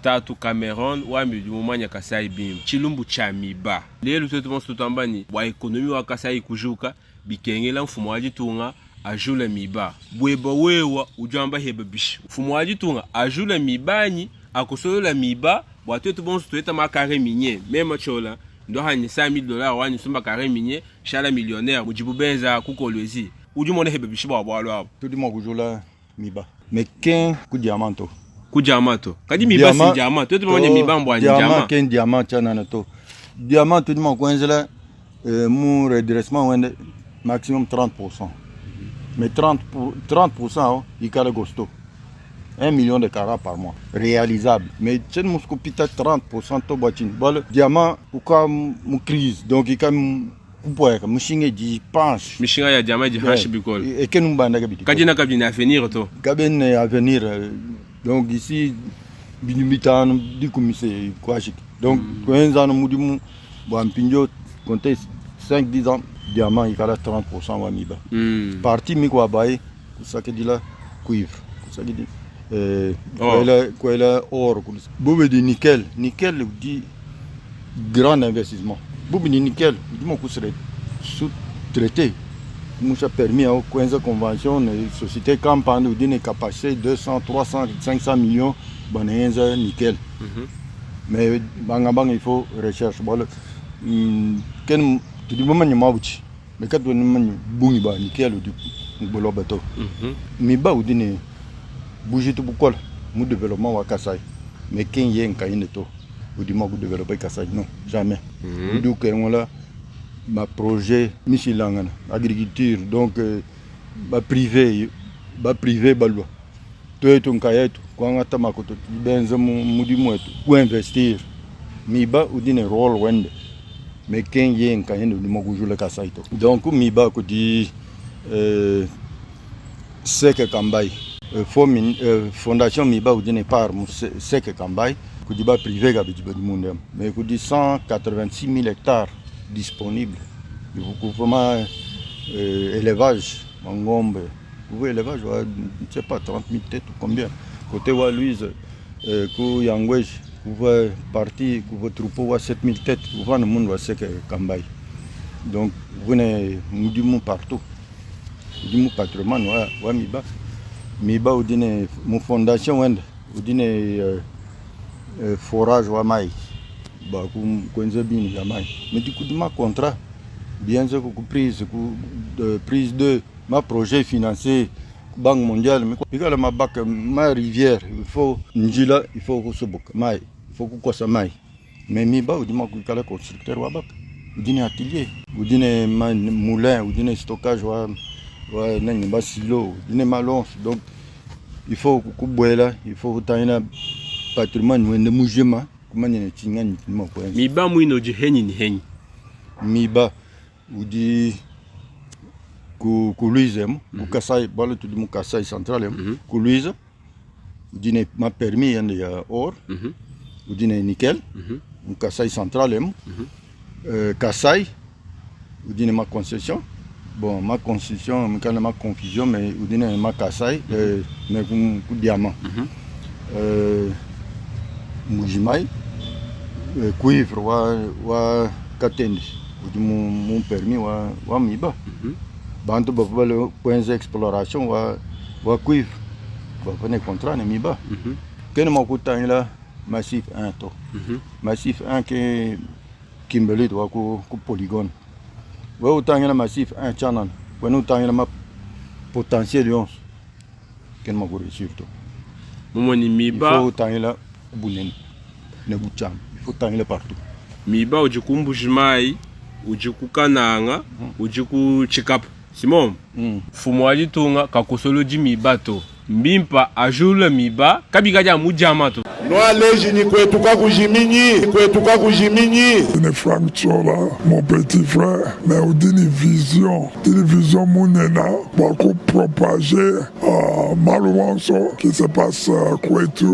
tatu Cameroon wa mumanya Kasai bim chilumbu cha miba lelo twetu monso tambani wa ekonomi wa Kasai kujuka bikengela mfumo wa jitunga ajula miba bweba wewa ujamba hebe bish mfumo wa jitunga ajula mibani akosolola miba bwatwetu bonso tweta makare minye mema chola ndo hani $100 wani sumba kare minye shala millionnaire mujibu benza kukolwezi ujumone hebe bish bwa bwalo abo tudi mo kujula miba mekin ku diamanto kadi miba si diamant twetu manye miba mbwa diamant ken diamant chana na to diamant tudi mo kwenzela mu redressement wende maximum 30%. Mais 30% il y a gosto. 1 million de carats par mois. Réalisable. Mais si nous avons 30% de boîtine. Le diamant, il y a une crise. Donc il y a une machine qui penche. Machine ya diamant qui hache bicol. Et que nous avons dit. Quand il y a un avenir, to. Cabine avenir. Donc ici, binibitan du commissaire quoi. Donc quand nous avons dit, bon, pinjo compter 5-10 ans. Diamant, il y a 30% wa miba. Parti mi kwa baye, ça que dit là cuivre, ça que dit quoi là or. Boube di nickel dit grand investissement. Boube di nickel, dit mon coup serait sous-traité. Nous a permis à une convention de société campagne d'une capacité 200, 300, 500 millions de nickel. Mais bang il faut recherche. Tu dis moment nyamabuchi mais quand on manyu bungi ba nickel du bolo bato mi ba udine bouger tout bukol mu développement wa Kasai mais ken yen kayine to udi mo développer Kasai non jamais du que on là ma projet misilangana agriculture donc ba privé balwa to eto nkayeto kwa ngata makoto benza mu di mwetu ku investir mi ba udine role wende mais quand il y a un cahier de Mogujula Kasaito. Donc, Miba dit Seke Kambay. Fondation Miba ou d'une part, Seke Kambay, qui dit privé avec du monde. Mais qui dit 186 000 hectares disponibles. Il faut vraiment élevage, Mangombe. Vous voyez, élevage, je ne sais pas, 30 000 têtes ou combien. Côté Waluise, Yangwej. Vous voyez partir, vous troupeau à 7000 têtes, vous voyez le monde va se Kambay. Donc vous venez nous disons partout. Nous disons patrimoine, ouais, Miba ou dîner mon fondation, ou dîner forage ou maï. Bah, comme bien jamais. Mais du coup de ma contrat, bien sûr que prise de ma projet financier. Banque mondiale, mais quand ma bac, ma rivière, il faut Njila, il faut que ce maï, il faut que ça maï. Mais Miba, ou dis-moi que le constructeur ou bac, ou dis atelier, ou dis moulin, ou dis stockage, ou silo, ou dis malons. Donc, il faut que boire, il faut que tu aies un patrimoine, ou un mouvement, comment il y a un tingan, Miba, mouino du henny. Miba, ou dis. Ku Louise ku Kasai bala tu mu Kasai central ku Louise dine ma permis and ya or dine nickel mu Kasai central Kasai dine ma concession bon ma concession me kana ma confusion mais dine ma Kasai mais ku diamant mujimai cuivre wa katendi mu permis wa miba Bantu bafalo points d'exploration wa cuivre. Ba pone contrat ne miba. Ken mo kutang la massif 1 to. Massif 1 ke Kimberley to ku polygone. Wa utang la massif 1 channel. Wa utang la ma potentiel 11. Ken mo ko surtout. Momoni miba. Il faut utang la bunen. Ne bucham. Il faut utang la partout. Miba ujikumbu jimai, ujikukananga, ujiku chikapu. Simon, fumo alitunga kakosolo di miba to. Mbimpa ajula miba kabikaja mujamato. No aleji ni kwetu kwa kujiminyi. Ne Frank Chola, mon petit frère, mais on dit une vision mounena pour propager malheureusement ce qui se passe à Kwetu.